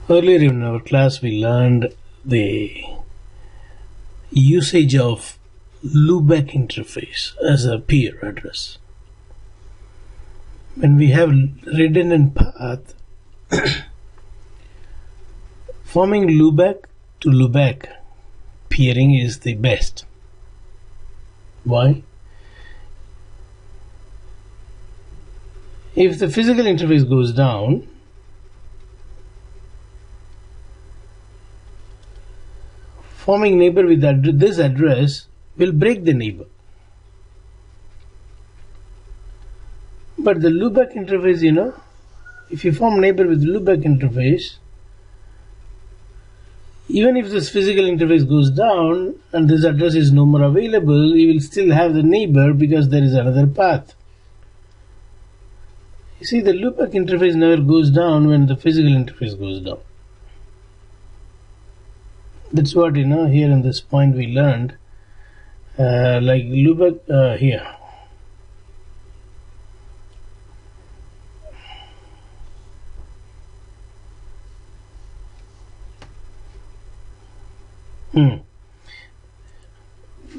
Earlier in our class we learned the usage of loopback interface as a peer address. When we have redundant path, forming loopback to loopback peering is the best. Why? If the physical interface goes down, forming neighbor with this address will break the neighbor. But the loopback interface, if you form neighbor with loopback interface, even if this physical interface goes down and this address is no more available, you will still have the neighbor because there is another path. You see, the loopback interface never goes down when the physical interface goes down. That's what here in this point we learned, like loopback here.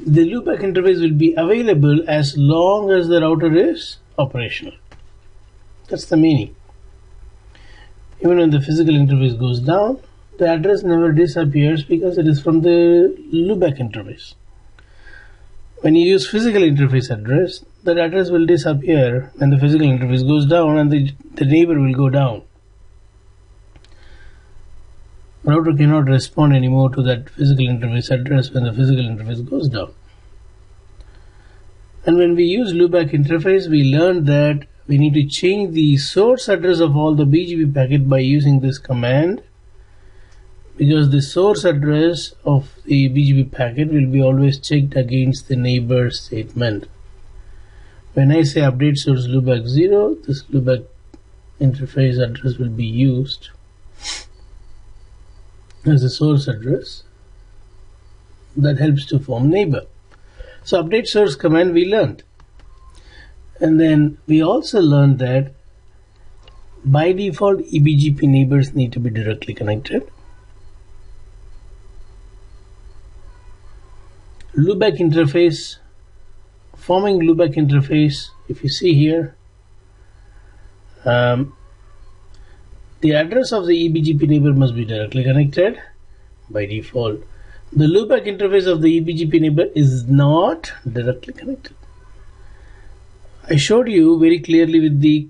The loopback interface will be available as long as the router is operational. That's the meaning. Even when the physical interface goes down, the address never disappears because it is from the loopback interface. When you use physical interface address, that address will disappear when the physical interface goes down and the neighbor will go down. Router cannot respond anymore to that physical interface address when the physical interface goes down. And when we use loopback interface, we learned that we need to change the source address of all the BGP packet by using this command, because the source address of the BGP packet will be always checked against the neighbor statement. When I say update source loopback 0, this loopback interface address will be used as a source address that helps to form neighbor. So update source command we learned. And then we also learned that by default eBGP neighbors need to be directly connected. Loopback interface, forming loopback interface, if you see here, the address of the eBGP neighbor must be directly connected by default. The loopback interface of the eBGP neighbor is not directly connected. I showed you very clearly with the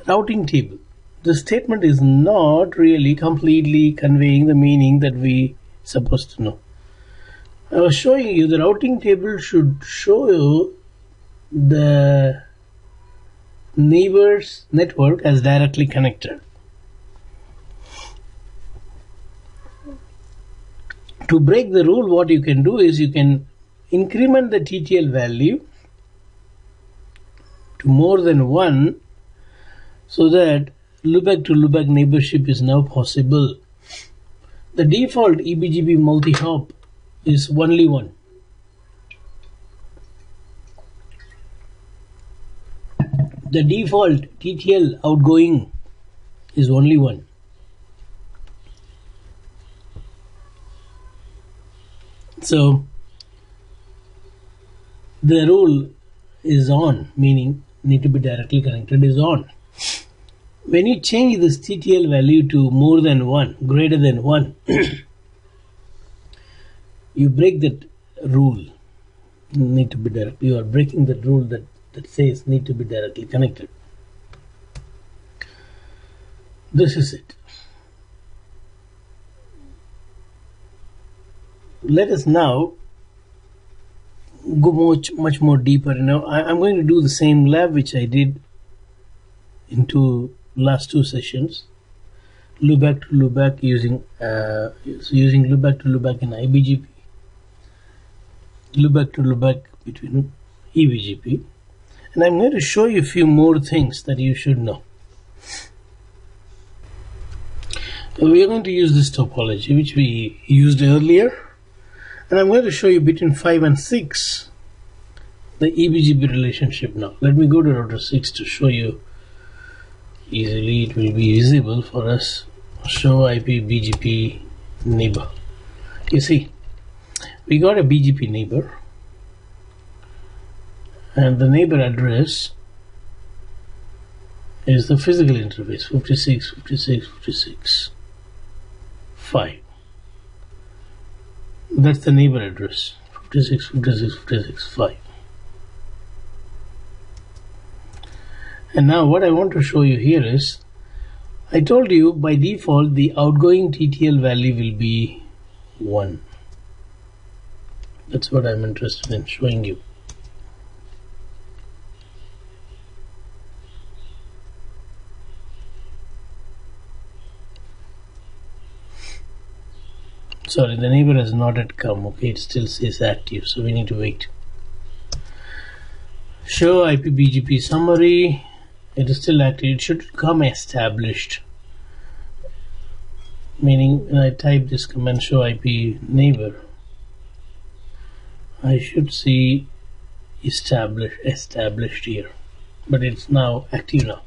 routing table. The statement is not really completely conveying the meaning that we supposed to know. I was showing you the routing table should show you the neighbor's network as directly connected. To break the rule, what you can do is you can increment the TTL value to more than 1 so that loopback to loopback neighborship is now possible. The default eBGP multi-hop is only 1. The default TTL outgoing is only 1. So the rule is on, meaning need to be directly connected is on. When you change this TTL value to more than 1, greater than 1, you break that rule. Need to be direct. You are breaking the rule that says need to be directly connected. This is it. Let us now go much more deeper. I'm going to do the same lab which I did in last two sessions. Loopback to loopback using loopback to loopback in iBGP, loopback to loopback between eBGP, and I'm going to show you a few more things that you should know. We are going to use this topology which we used earlier, and I'm going to show you between 5 and 6 the eBGP relationship now. Let me go to router 6 to show you easily. It will be visible for us show IP BGP neighbor. You see, we got a BGP neighbor, and the neighbor address is the physical interface 56.56.56.5. That's the neighbor address 56.56.56.5. And now what I want to show you here is, I told you by default the outgoing TTL value will be 1. That's what I'm interested in showing you. Sorry, the neighbor has not yet come. Okay, it still says active, so we need to wait. Show IP BGP summary. It is still active. It should come established. Meaning when I type this command show IP neighbor, I should see established here. But it's now active now.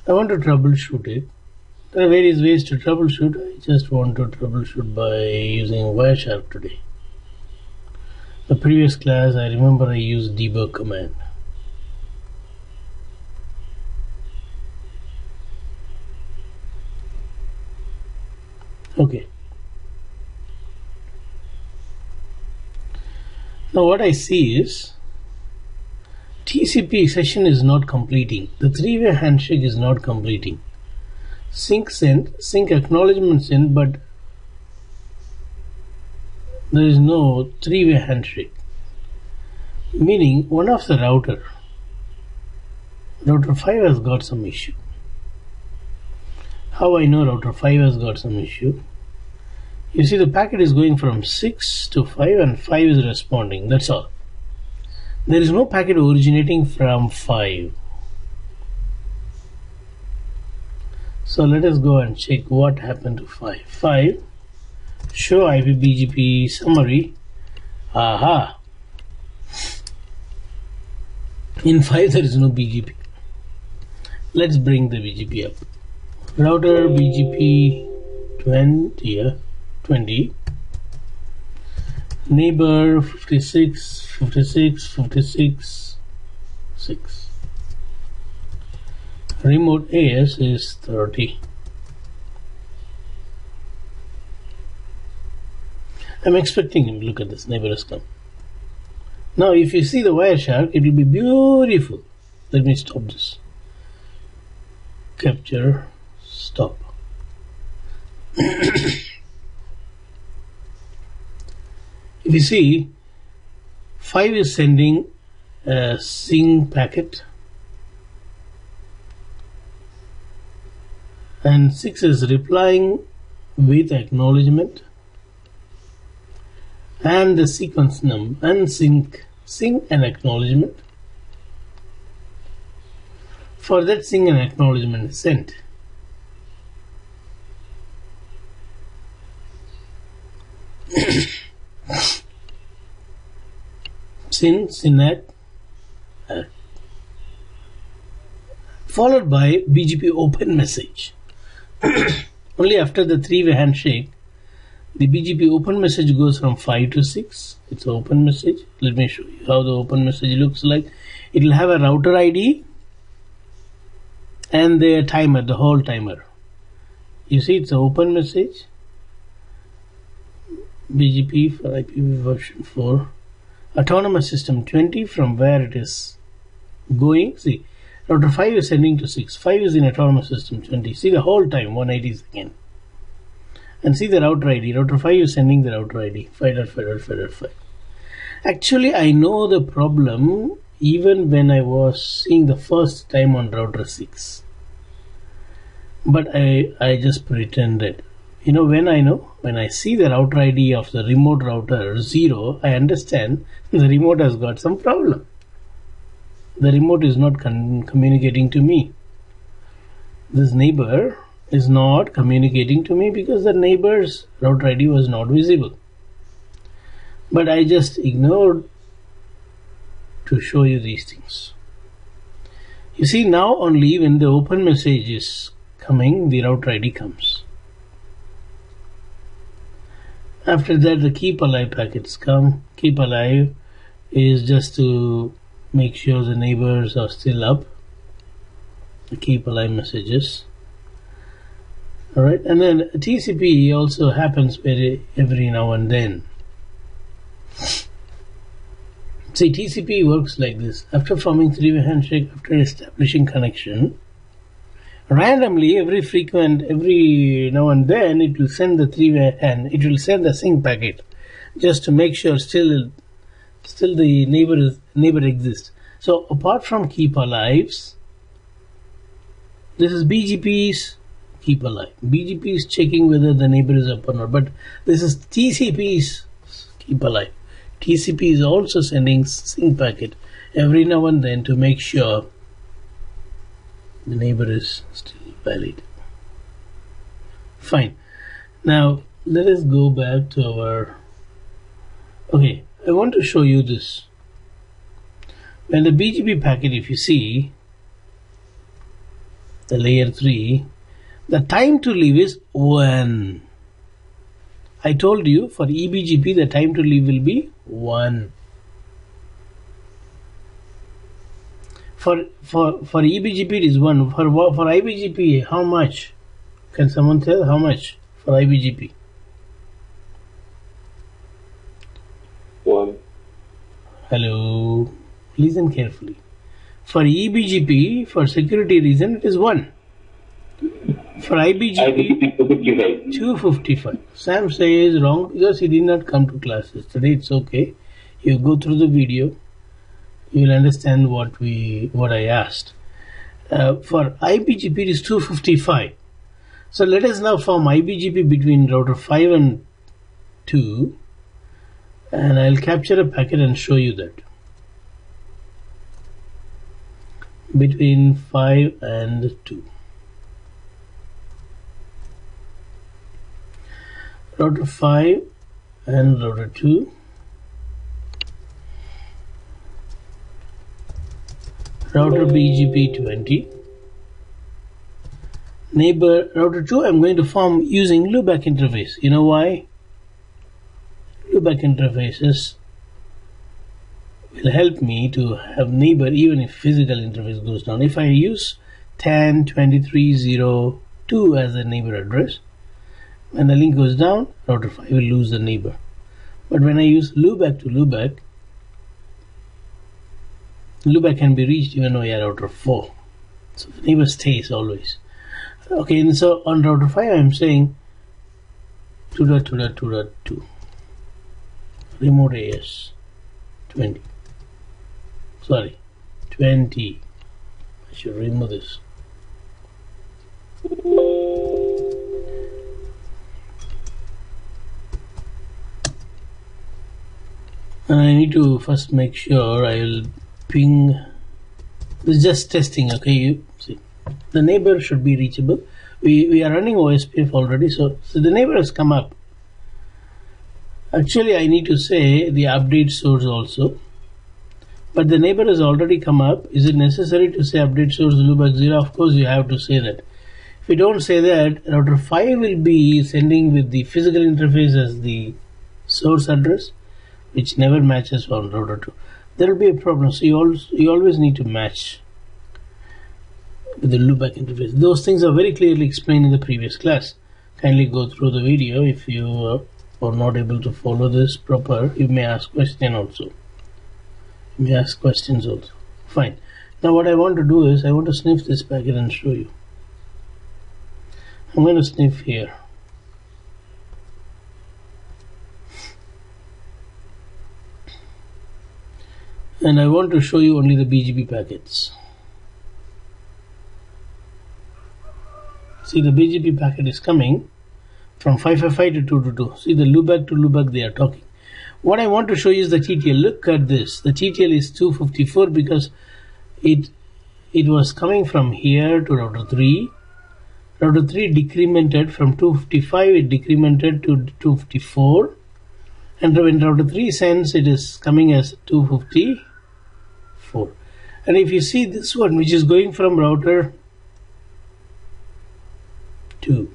I want to troubleshoot it. There are various ways to troubleshoot. I just want to troubleshoot by using Wireshark today. The previous class, I remember I used debug command. Okay. Now what I see is TCP session is not completing. The three-way handshake is not completing. Sync sent, sync acknowledgement sent, but there is no three-way handshake. Meaning one of the router 5 has got some issue. How I know router 5 has got some issue? You see the packet is going from 6 to 5 and 5 is responding. That's all. There is no packet originating from 5. So let us go and check what happened to 5. 5, show IP BGP summary. Aha! In 5 there is no BGP. Let's bring the BGP up. Router BGP 20, neighbor 56.56.56.6. Remote AS is 30. I'm expecting him. Look at this, neighbor has come. Now if you see the Wireshark, it will be beautiful. Let me stop this. Capture, stop. If you see, 5 is sending a sing packet and 6 is replying with acknowledgement and the sequence number and sing and acknowledgement. For that sing and acknowledgement is sent. Synac followed by BGP open message. Only after the three-way handshake, the BGP open message goes from 5 to 6. It's an open message. Let me show you how the open message looks like. It will have a router ID and the timer, the whole timer. You see, it's an open message. BGP for IPv version 4. Autonomous system 20, from where it is going. See, router 5 is sending to 6. 5 is in autonomous system 20. See the whole time, 180 seconds. And see the router ID. Router 5 is sending the router ID 5.5.5.5. Actually, I know the problem even when I was seeing the first time on router 6. But I just pretended. You know, when I see the router ID of the remote router 0, I understand the remote has got some problem. The remote is not communicating to me. This neighbor is not communicating to me because the neighbor's router ID was not visible. But I just ignored to show you these things. You see, now only when the open message is coming, the router ID comes. After that, the keep alive packets come. Keep alive is just to make sure the neighbors are still up. The keep alive messages. Alright, and then TCP also happens every now and then. See, TCP works like this. After forming three-way handshake, after establishing connection, randomly every now and then it will send the three-way and it will send a sync packet just to make sure still the neighbor exists. So apart from keep alives, this is BGP's keep alive. BGP is checking whether the neighbor is up or not, but this is TCP's keep alive. TCP is also sending sync packet every now and then to make sure the neighbor is still valid. Fine. Now let us go back to our. Okay, I want to show you this. When the BGP packet, if you see the layer 3, the time to leave is 1. I told you for eBGP the time to leave will be 1. For eBGP it is 1. For IBGP, how much? Can someone tell how much for IBGP? 1. Hello, listen carefully. For eBGP, for security reason, it is 1. For IBGP, 255. Sam says wrong because he did not come to classes today. It's okay. You go through the video, you will understand what I asked. For IBGP, it is 255. So let us now form IBGP between router 5 and 2, and I'll capture a packet and show you that. Between 5 and 2. Router 5 and router 2. Router BGP 20. Neighbor router 2 I'm going to form using loopback interface. You know why? Loopback interfaces will help me to have neighbor even if physical interface goes down. If I use 10.23.02 as a neighbor address, when the link goes down, router 5 will lose the neighbor. But when I use loopback to loopback, loopback can be reached even via router 4. So the neighbor stays always. Okay, and so on router 5 I am saying 2.2.2.2 remote AS 20. Sorry, 20. I should remove this. And I need to first make sure I will ping. This is just testing, okay? You see, the neighbor should be reachable. We are running OSPF already, so the neighbor has come up. Actually, I need to say the update source also. But the neighbor has already come up. Is it necessary to say update source loopback 0? Of course, you have to say that. If you don't say that, router 5 will be sending with the physical interface as the source address, which never matches on router 2. There will be a problem. So you always need to match with the loopback interface. Those things are very clearly explained in the previous class. Kindly go through the video. If you are not able to follow this proper, you may ask questions also. Fine. Now what I want to do is I want to sniff this packet and show you. I'm going to sniff here. And I want to show you only the BGP packets. See, the BGP packet is coming from 555 to 222. See, the loopback to loopback they are talking. What I want to show you is the TTL. Look at this. The TTL is 254 because it was coming from here to router 3. Router 3 decremented from 255. It decremented to 254. And when router 3 sends, it is coming as 254. And if you see this one, which is going from router 2.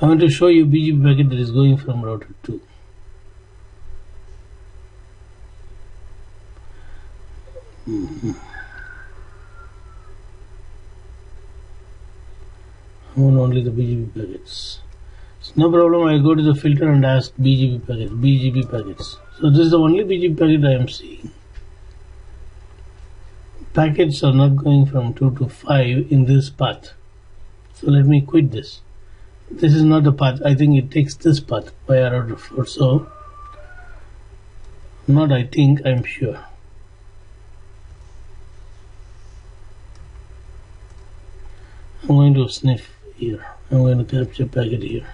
I want to show you BGP packet that is going from router 2. I want only the BGP packets. So no problem, I'll go to the filter and ask BGP packets. So this is the only BGP packet I am seeing. Packets are not going from 2 to 5 in this path. So let me quit this. This is not the path. I think it takes this path via router 4. So, not I think, I'm sure. I'm going to sniff here. I'm going to capture packet here.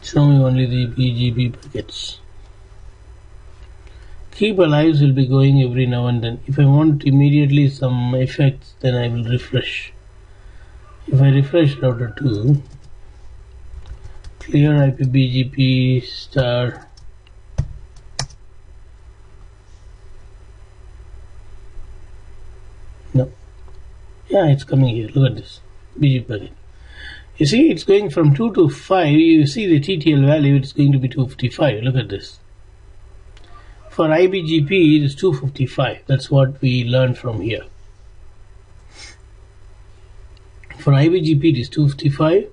Show me only the BGP packets. Keep alive will be going every now and then. If I want immediately some effects, then I will refresh. If I refresh router 2, clear IP BGP star. No. Yeah, it's coming here. Look at this. BGP packet. You see, it's going from 2 to 5. You see the TTL value, it's going to be 255. Look at this. For IBGP, it is 255. That's what we learned from here. For IBGP, it is 255.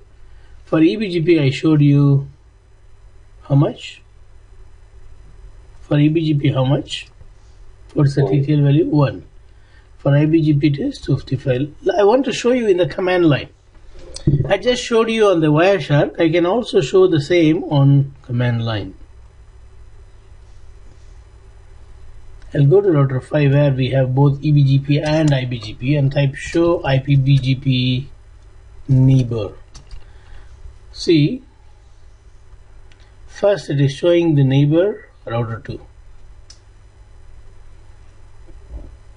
For EBGP, I showed you how much? For EBGP, how much? What's the TTL value? 1. For IBGP, it is 255. I want to show you in the command line. I just showed you on the Wireshark. I can also show the same on command line. I'll go to router 5 where we have both EBGP and IBGP and type show IPBGP neighbor. See, first it is showing the neighbor router 2.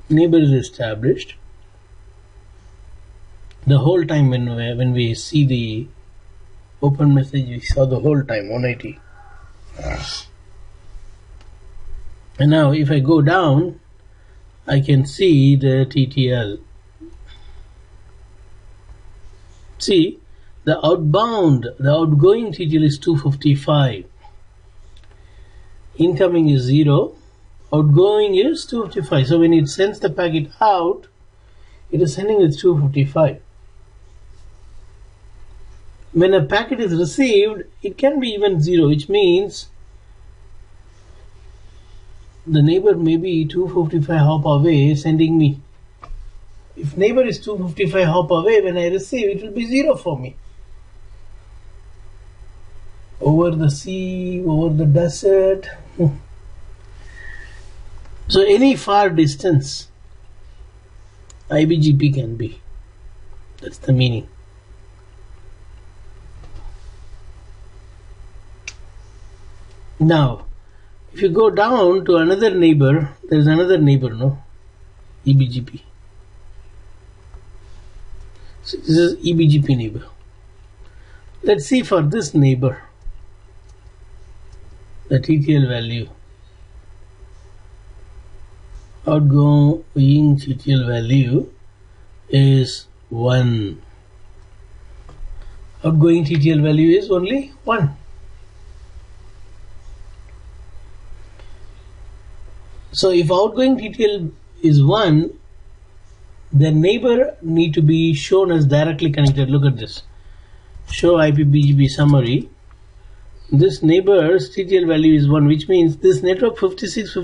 Neighbor is established. The whole time when we see the open message, we saw the whole time 180. And now if I go down, I can see the TTL. See, the outgoing TTL is 255. Incoming is 0. Outgoing is 255. So when it sends the packet out, it is sending with 255. When a packet is received, it can be even 0, which means the neighbor may be 255 hop away sending me. If neighbor is 255 hop away, when I receive, it will be 0 for me. Over the sea, over the desert. So any far distance, IBGP can be. That's the meaning. Now, if you go down to another neighbor, there is another neighbor, no? EBGP. So this is EBGP neighbor. Let's see for this neighbor, the TTL value. Outgoing TTL value is 1. Outgoing TTL value is only 1. So if outgoing TTL is 1, the neighbor need to be shown as directly connected. Look at this. Show IPBGP summary. This neighbor's TTL value is 1, which means this network 56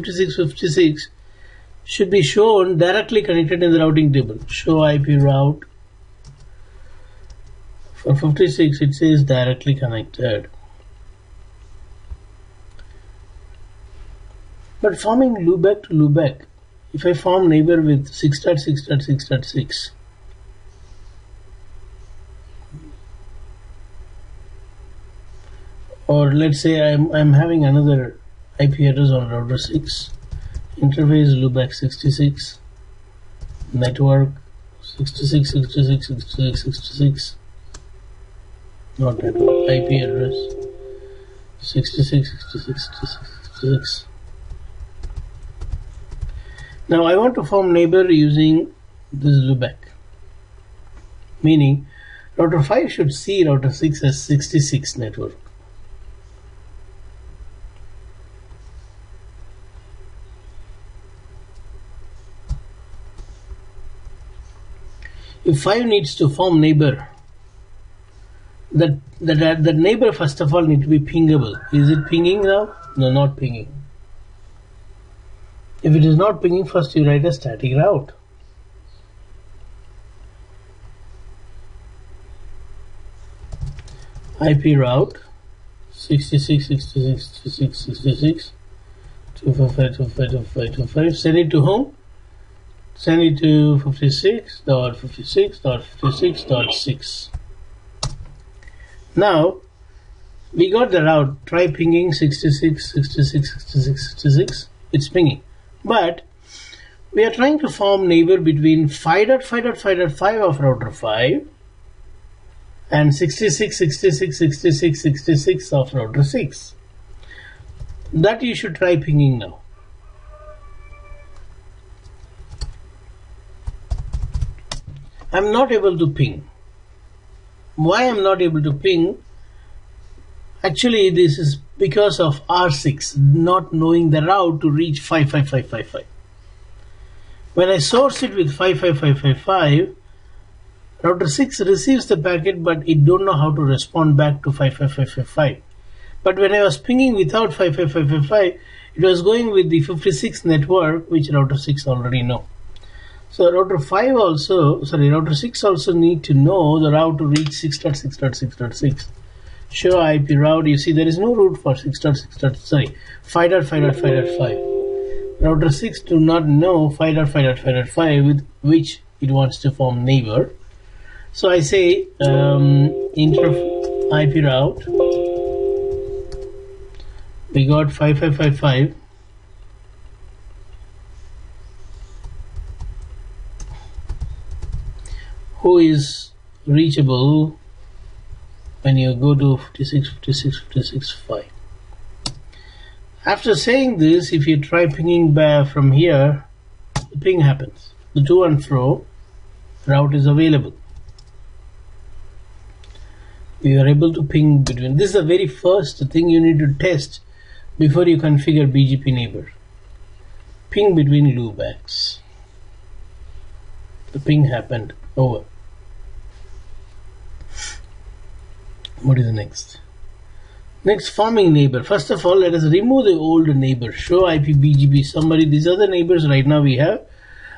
should be shown directly connected in the routing table. Show IP route. For 56, it says directly connected. But forming loopback to loopback, if I form neighbor with 6.6.6.6, or let's say I'm having another IP address on router 6, interface loopback 66, network 66, not network, IP address 66. Now I want to form neighbor using this loopback, meaning router 5 should see router 6 as 66 network. If 5 needs to form neighbor, that neighbor first of all need to be pingable. Is it pinging now? No, not pinging. If it is not pinging, first you write a static route. IP route 66, 66, 66, 66, 255, 255, 255. Send it to whom? Send it to 56.56.56.6. Now we got the route. Try pinging 66, 66, 66, 66. It's pinging. But we are trying to form neighbor between 5.5.5.5 of router 5 and 66, 66, 66, 66 of router 6. That you should try pinging now. I'm not able to ping. Why I'm not able to ping? Actually, this is because of R6 not knowing the route to reach 55555. When I source it with 55555, router 6 receives the packet, but it don't know how to respond back to 55555. But when I was pinging without 55555, it was going with the 56 network, which router 6 already know. So router 6 also need to know the route to reach 6.6.6.6. Show IP route. You see there is no route for 5.5.5.5. Router 6 do not know 5.5.5.5 with which it wants to form neighbor. So I say inter IP route. We got 5555. Who is reachable when you go to 56, 56, 56, 5. After saying this, if you try pinging back from here, the ping happens. The to and fro route is available. We are able to ping between. This is the very first thing you need to test before you configure BGP neighbor. Ping between loopbacks. The ping happened. Over. What is the next? Next, forming neighbor. First of all, let us remove the old neighbor. Show IP BGP summary. These are the neighbors right now we have.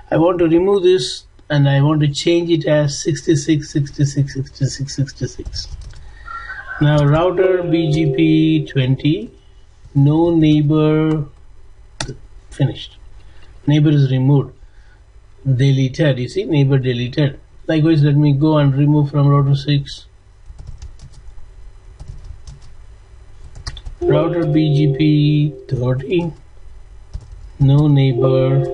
I want to remove this and I want to change it as 66, 66, 66, 66. Now router BGP 20. No neighbor. Finished. Neighbor is removed. Deleted. You see, neighbor deleted. Likewise, let me go and remove from router 6. Router BGP 30. No neighbor.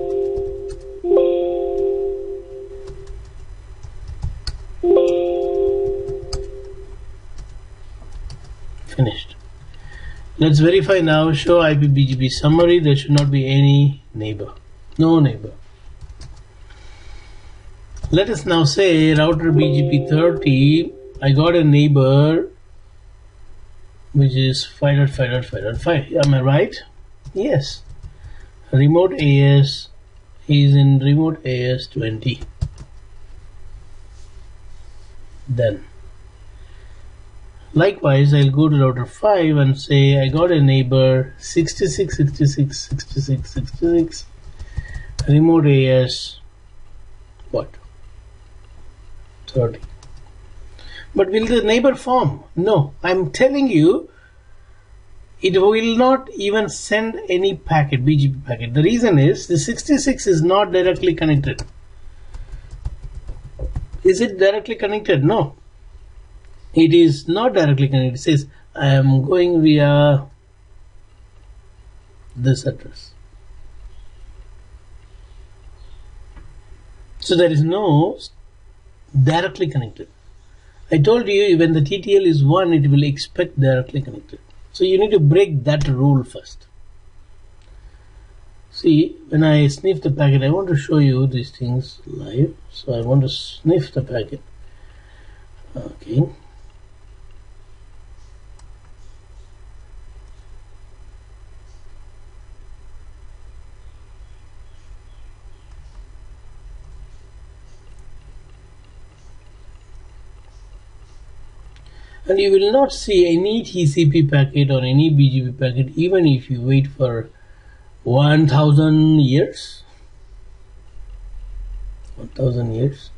Finished. Let's verify now. Show IP BGP summary. There should not be any neighbor. No neighbor. Let us now say router BGP 30. I got a neighbor which is 5.5.5.5. Am I right? Yes. Remote AS is in remote AS 20. Done. Likewise, I'll go to router 5 and say I got a neighbor 66, 66, 66, 66. Remote AS what? 30. But will the neighbor form? No. I'm telling you, it will not even send any packet, BGP packet. The reason is the 66 is not directly connected. Is it directly connected? No. It is not directly connected. It says I am going via this address. So there is no directly connected. I told you when the TTL is 1, it will expect directly connected. So you need to break that rule first. See, when I sniff the packet, I want to show you these things live. So I want to sniff the packet. Okay. And you will not see any TCP packet or any BGP packet even if you wait for 1000 years. 1000 years.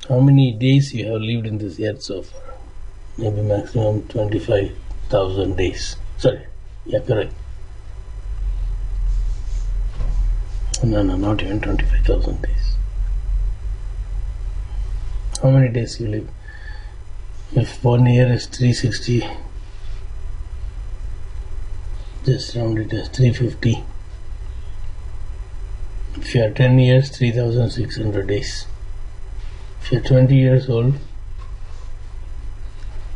How many days you have lived in this earth so far? Maybe maximum 25,000 days. Sorry, yeah, correct. No, not even 25,000 days. How many days you live? If 1 year is 360, just round it as 350. If you are 10 years, 3,600 days. If you are 20 years old,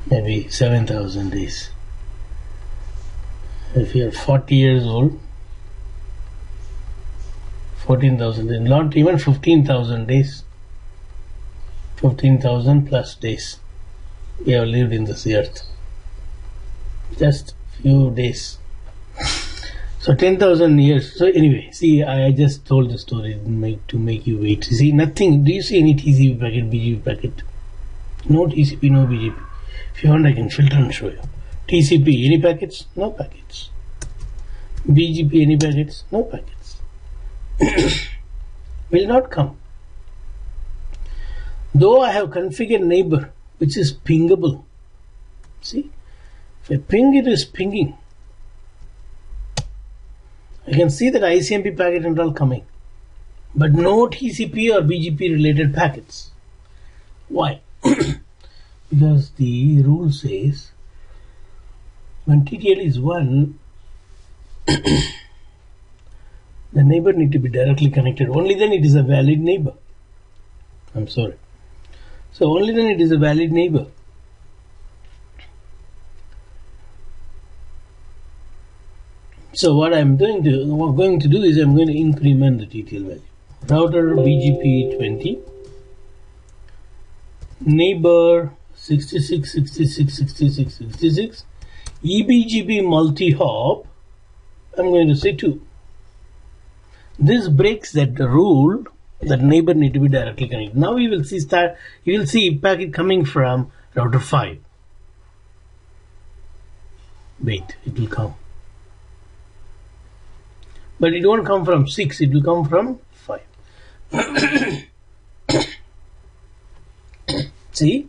maybe 7,000 days. If you are 40 years old, 14,000 days, not even 15,000 days. 15,000 plus days we have lived in this earth. Just few days. So 10,000 years. So anyway, see, I just told the story to make you wait. See, nothing. Do you see any TCP packet, BGP packet? No TCP, no BGP. If you want, I can filter and show you. TCP, any packets? No packets. BGP, any packets? No packets. Will not come. Though I have configured neighbor, which is pingable. See, if I ping, it is pinging. I can see that ICMP packet and all coming, but no TCP or BGP related packets. Why? Because the rule says when TTL is 1, the neighbor need to be directly connected. Only then it is a valid neighbor. I'm sorry. So only then it is a valid neighbor. So what I'm going to do is I'm going to increment the TTL value. Router BGP 20, neighbor 66, 66, 66, 66, eBGP multi-hop, I'm going to say 2. This breaks that rule that neighbor need to be directly connected. Now you will see packet coming from router 5. Wait, it will come. But it won't come from 6, it will come from 5. See,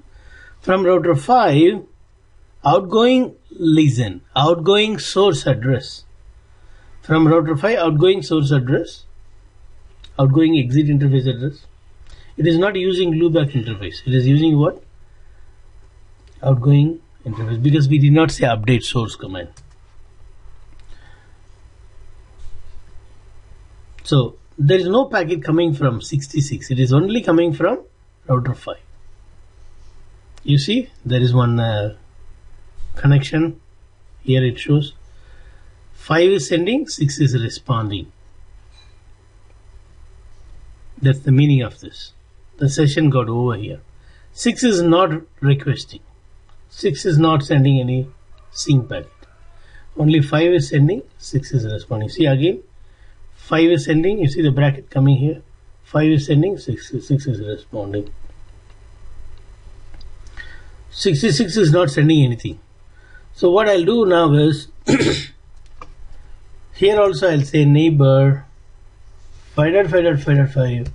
from router 5, outgoing source address. From router 5, outgoing source address, outgoing exit interface address. It is not using loopback interface. It is using what? Outgoing interface, because we did not say update source command. So there is no packet coming from 66. It is only coming from router 5. You see, there is one connection. Here it shows 5 is sending, 6 is responding. That's the meaning of this. The session got over here. 6 is not requesting. 6 is not sending any sync packet. Only 5 is sending, 6 is responding. See again, 5 is sending, you see the bracket coming here. 5 is sending, 6 is responding. 66 is not sending anything. So what I'll do now is, here also I'll say neighbor 5.5.5.5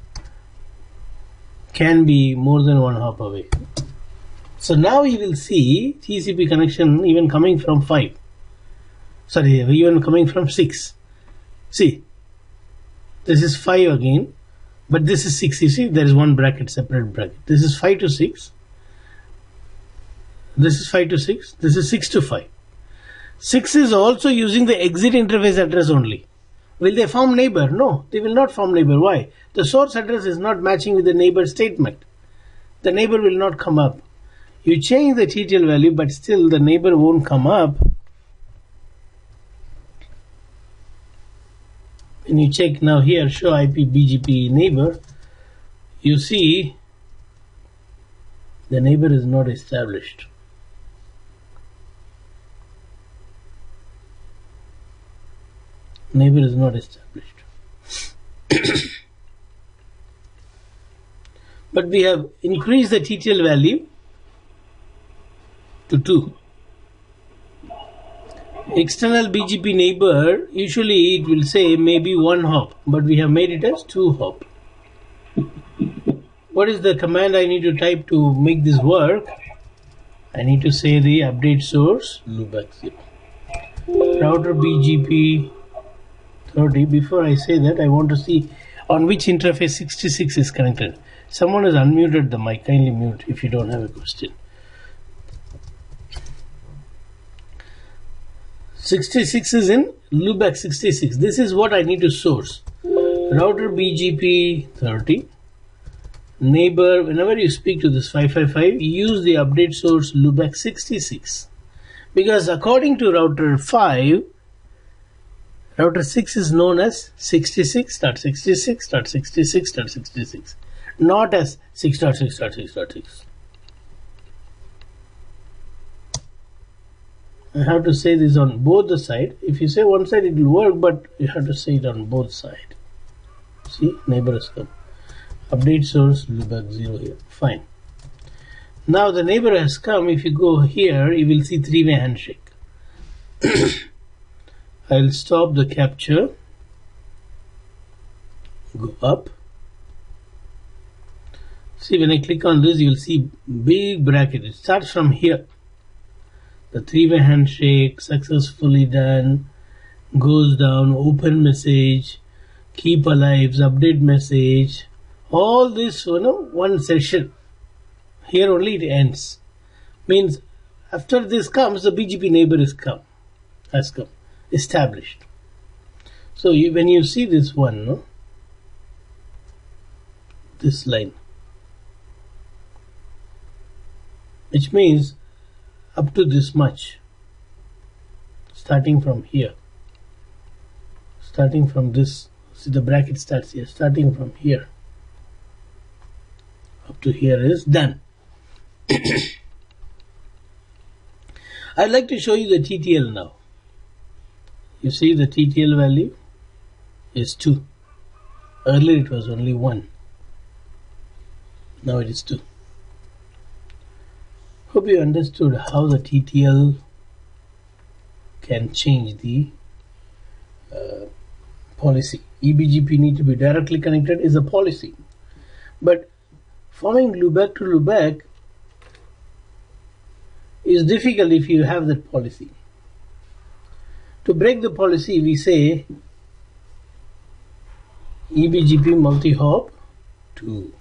can be more than 1 hop away. So now you will see TCP connection even coming from 5. Sorry, even coming from 6. See, this is 5 again, but this is 6. You see, there is one bracket, separate bracket. This is 5 to 6. This is 5 to 6. This is 6 to 5. 6 is also using the exit interface address only. Will they form neighbor? No, they will not form neighbor. Why? The source address is not matching with the neighbor statement. The neighbor will not come up. You change the TTL value, but still the neighbor won't come up. When you check now here, show IP BGP neighbor, you see the neighbor is not established. Neighbor is not established. But we have increased the TTL value to 2. External BGP neighbor, usually it will say maybe 1 hop, but we have made it as 2 hop. What is the command I need to type to make this work? I need to say the update source loopback 0. Router BGP 30. Before I say that, I want to see on which interface 66 is connected. Someone has unmuted the mic. Kindly mute if you don't have a question. 66 is in loopback 66. This is what I need to source. Router BGP 30. Neighbor, whenever you speak to this 555, use the update source loopback 66. Because according to router 5, router 6 is known as 66.66.66.66, not as 6.6.6.6. I have to say this on both the sides. If you say one side it will work, but you have to say it on both sides. See, neighbor has come. Update source loopback 0 here. Fine. Now the neighbor has come. If you go here, you will see 3-way handshake. I'll stop the capture. Go up. See, when I click on this, you will see big bracket. It starts from here. The 3-way handshake, successfully done, goes down, open message, keep alive, update message, all this, one session. Here only it ends. Means after this comes, the BGP neighbor has come, established. So when you see this one, this line, which means up to this much, starting from here, starting from this, see the bracket starts here, starting from here up to here is done. I'd like to show you the TTL now. You see the TTL value is 2. Earlier it was only 1. Now it is 2. Hope you understood how the TTL can change the policy. eBGP need to be directly connected is a policy, but forming loopback to loopback is difficult if you have that policy. To break the policy, we say eBGP multi-hop 2.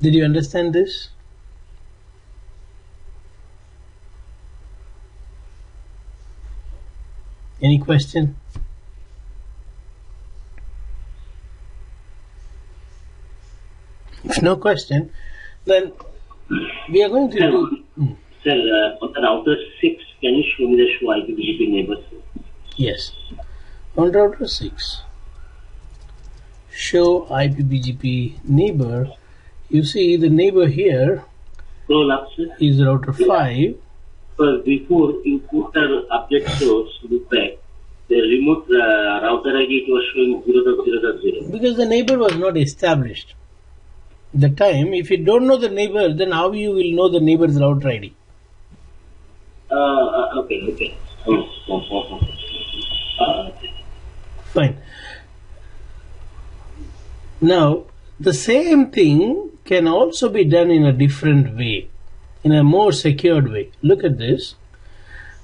Did you understand this? Any question? If no question, then we are going to do. Sir, on the router 6, can you show me the show IPBGP neighbors? Yes. On router 6, show IPBGP neighbor. You see the neighbor here is router 5. But before you put the update source loopback, the remote router ID it was showing 0.0.0. Because the neighbor was not established. The time, if you don't know the neighbor, then how you will know the neighbor's router ID? Okay. Fine. Now, the same thing can also be done in a different way, in a more secured way. Look at this.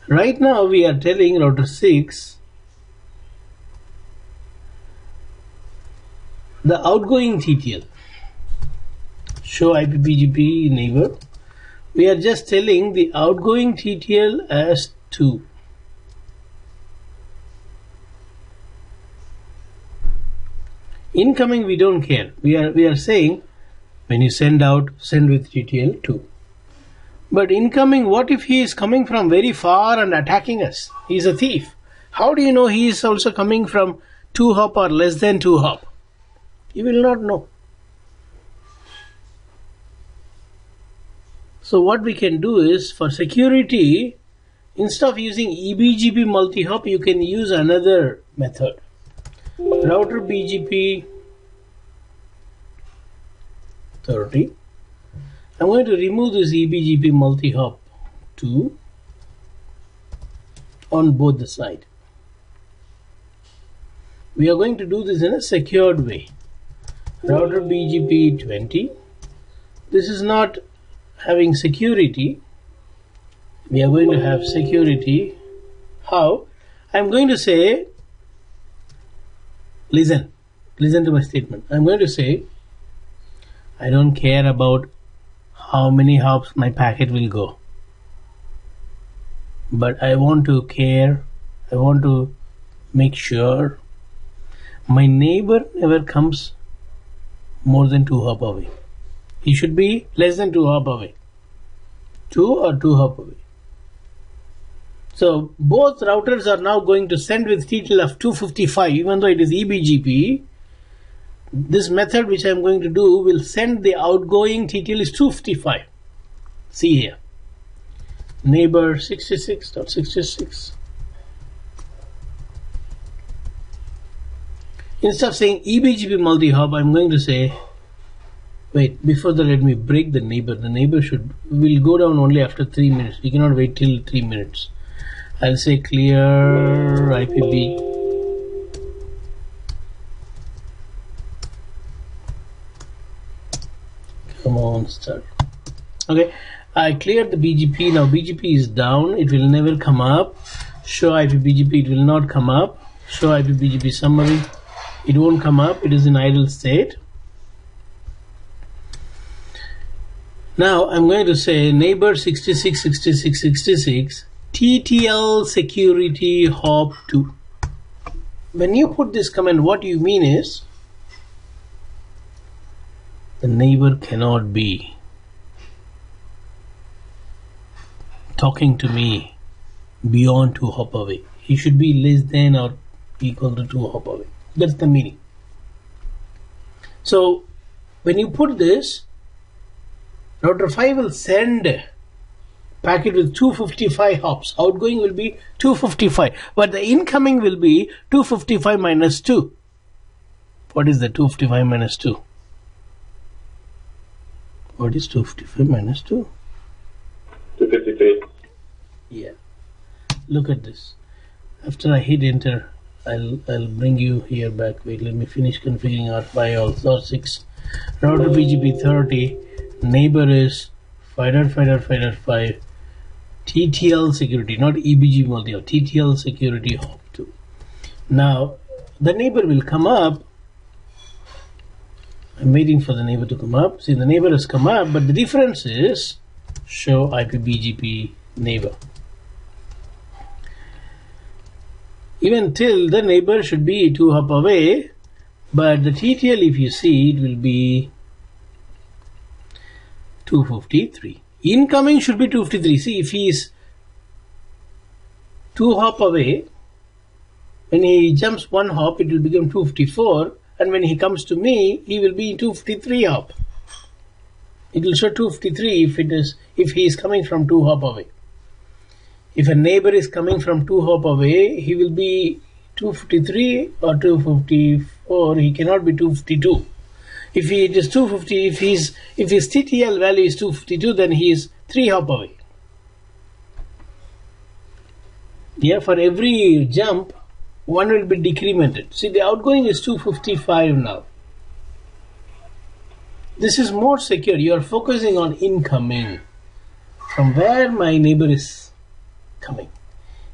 Right now we are telling router 6 the outgoing TTL. Show IPBGP neighbor. We are just telling the outgoing TTL as 2. Incoming we don't care. We are saying when you send out, send with TTL 2. But incoming, what if he is coming from very far and attacking us? He is a thief. How do you know he is also coming from 2 hop or less than 2 hop? You will not know. So what we can do is, for security, instead of using eBGP multi-hop, you can use another method. Router BGP 30. I'm going to remove this eBGP multi-hop 2 on both the side. We are going to do this in a secured way. Router BGP 20. This is not having security. We are going to have security. How? I'm going to say, listen to my statement. I'm going to say, I don't care about how many hops my packet will go, but I want to make sure my neighbor never comes more than 2 hop away. He should be less than 2 hop away. 2 or 2 hop away. So both routers are now going to send with TTL of 255, even though it is eBGP. This method which I am going to do will send the outgoing TTL is 255. See here. Neighbor 66.66. Instead of saying eBGP multi-hop, I am going to say, wait, before that let me break the neighbor. The neighbor will go down only after 3 minutes. We cannot wait till 3 minutes. I'll say clear IPB. Come on, start. Okay, I cleared the BGP. Now BGP is down. It will never come up. Show IP BGP. It will not come up. Show IP BGP summary. It won't come up. It is in idle state. Now I'm going to say neighbor 66 TTL security hop 2. When you put this command, what you mean is the neighbor cannot be talking to me beyond 2 hop away. He should be less than or equal to 2 hop away. That's the meaning. So when you put this, router 5 will send packet with 255 hops. Outgoing will be 255, but the incoming will be 255 minus 2. What is the 255 minus 2? What is 255 minus 2? 253. Yeah. Look at this. After I hit enter, I'll bring you here back. Wait, let me finish configuring R5 also R6. Router BGP 30. Neighbor is 5.5.5.5. TTL security, not eBGP multi-hop. TTL security hop 2. Now the neighbor will come up. I'm waiting for the neighbor to come up. See, the neighbor has come up, but the difference is show IP BGP neighbor. Even till the neighbor should be 2 hop away, but the TTL, if you see, it will be 253. Incoming should be 253. See, if he is 2 hop away, when he jumps 1 hop, it will become 254. And when he comes to me, he will be 253 hop. It will show 253 if he is coming from 2 hop away. If a neighbor is coming from 2 hop away, he will be 253 or 254. He cannot be 252. If it is 250, if his TTL value is 252, then he is 3 hop away. Yeah, for every jump, 1 will be decremented. See, the outgoing is 255 now. This is more secure. You are focusing on incoming. From where my neighbor is coming.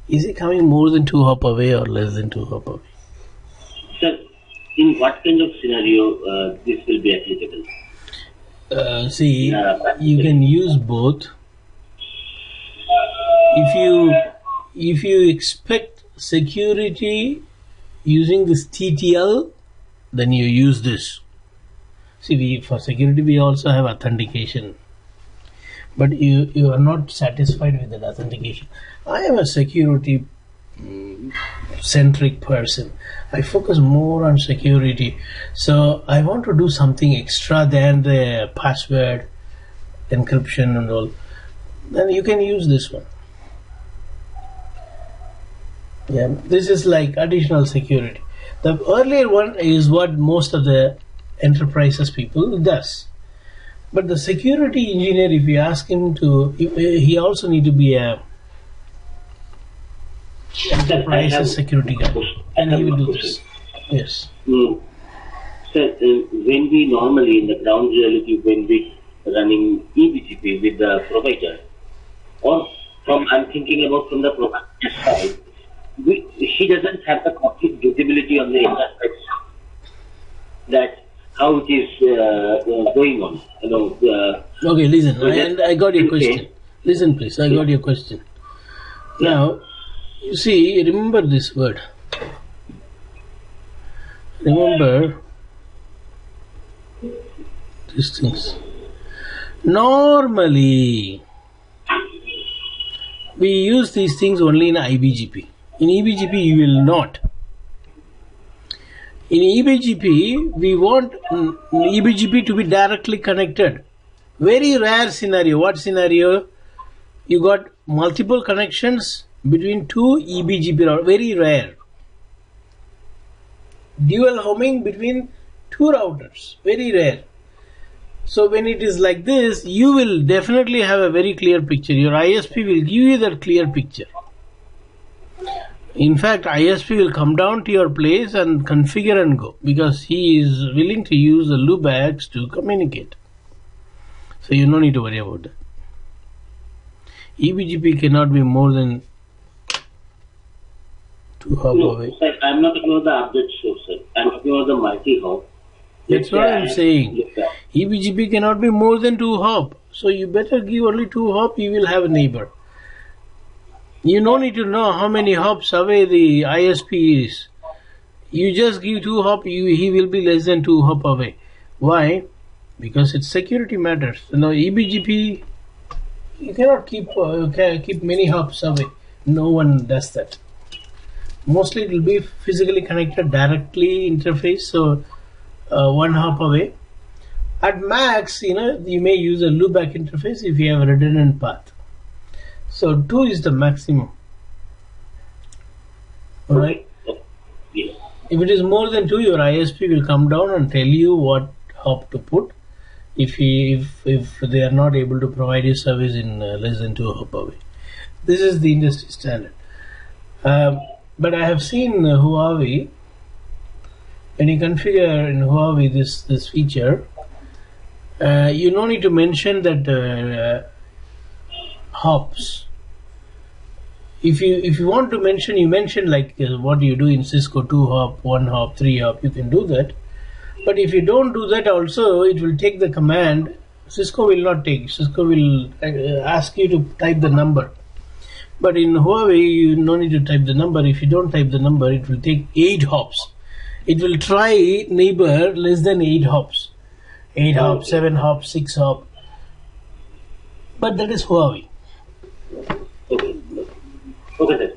Is he coming more than 2 hop away or less than 2 hop away? Sir, in what kind of scenario this will be applicable? See, you can use both. If you expect security using this TTL, then you use this. See, for security we also have authentication. but you are not satisfied with that authentication. I am a security centric person. I focus more on security, so I want to do something extra than the password encryption and all. Then you can use this one. Yeah, this is like additional security. The earlier one is what most of the enterprises people does. But the security engineer, if you ask him to, he also need to be a enterprise security guy, and he will do this. Yes. Sir, when we normally in the ground reality, when we running eBGP with the provider, or I'm thinking about from the provider side, he doesn't have the complete visibility on the enterprise that how it is going on. Okay, listen. I got your question. Listen, please. I got your question. Now, you see, remember this word. Remember these things. Normally, we use these things only in IBGP. In eBGP, you will not. In eBGP, we want eBGP to be directly connected. Very rare scenario. What scenario? You got multiple connections between two eBGP routers. Very rare. Dual homing between two routers. Very rare. So when it is like this, you will definitely have a very clear picture. Your ISP will give you that clear picture. In fact, ISP will come down to your place and configure and go, because he is willing to use the loopbacks to communicate. So you don't need to worry about that. eBGP cannot be more than 2 hop away. Sir, I'm not talking about the update source, sir. I'm talking about the multi-hop. That's what I'm saying. eBGP cannot be more than 2 hop. So you better give only 2 hop, you will have a neighbor. You don't need to know how many hops away the ISP is. You just give 2 hop, he will be less than 2 hop away. Why? Because it's security matters. eBGP, you cannot keep many hops away. No one does that. Mostly it will be physically connected directly interface, so 1 hop away. At max, you may use a loopback interface if you have a redundant path. So 2 is the maximum. Alright? If it is more than 2, your ISP will come down and tell you what hop to put if they are not able to provide you service in less than 2 hop away. This is the industry standard. But I have seen Huawei, when you configure in Huawei this feature, you don't need to mention that hops. If you want to mention, you mention like what you do in Cisco, 2 hop, 1 hop, 3 hop, you can do that. But if you don't do that also, it will take the command. Cisco will not take. Cisco will ask you to type the number. But in Huawei, you don't need to type the number. If you don't type the number, it will take 8 hops. It will try neighbor less than 8 hops. 8 hop, 7 hop, 6 hop. But that is Huawei. Okay, sir.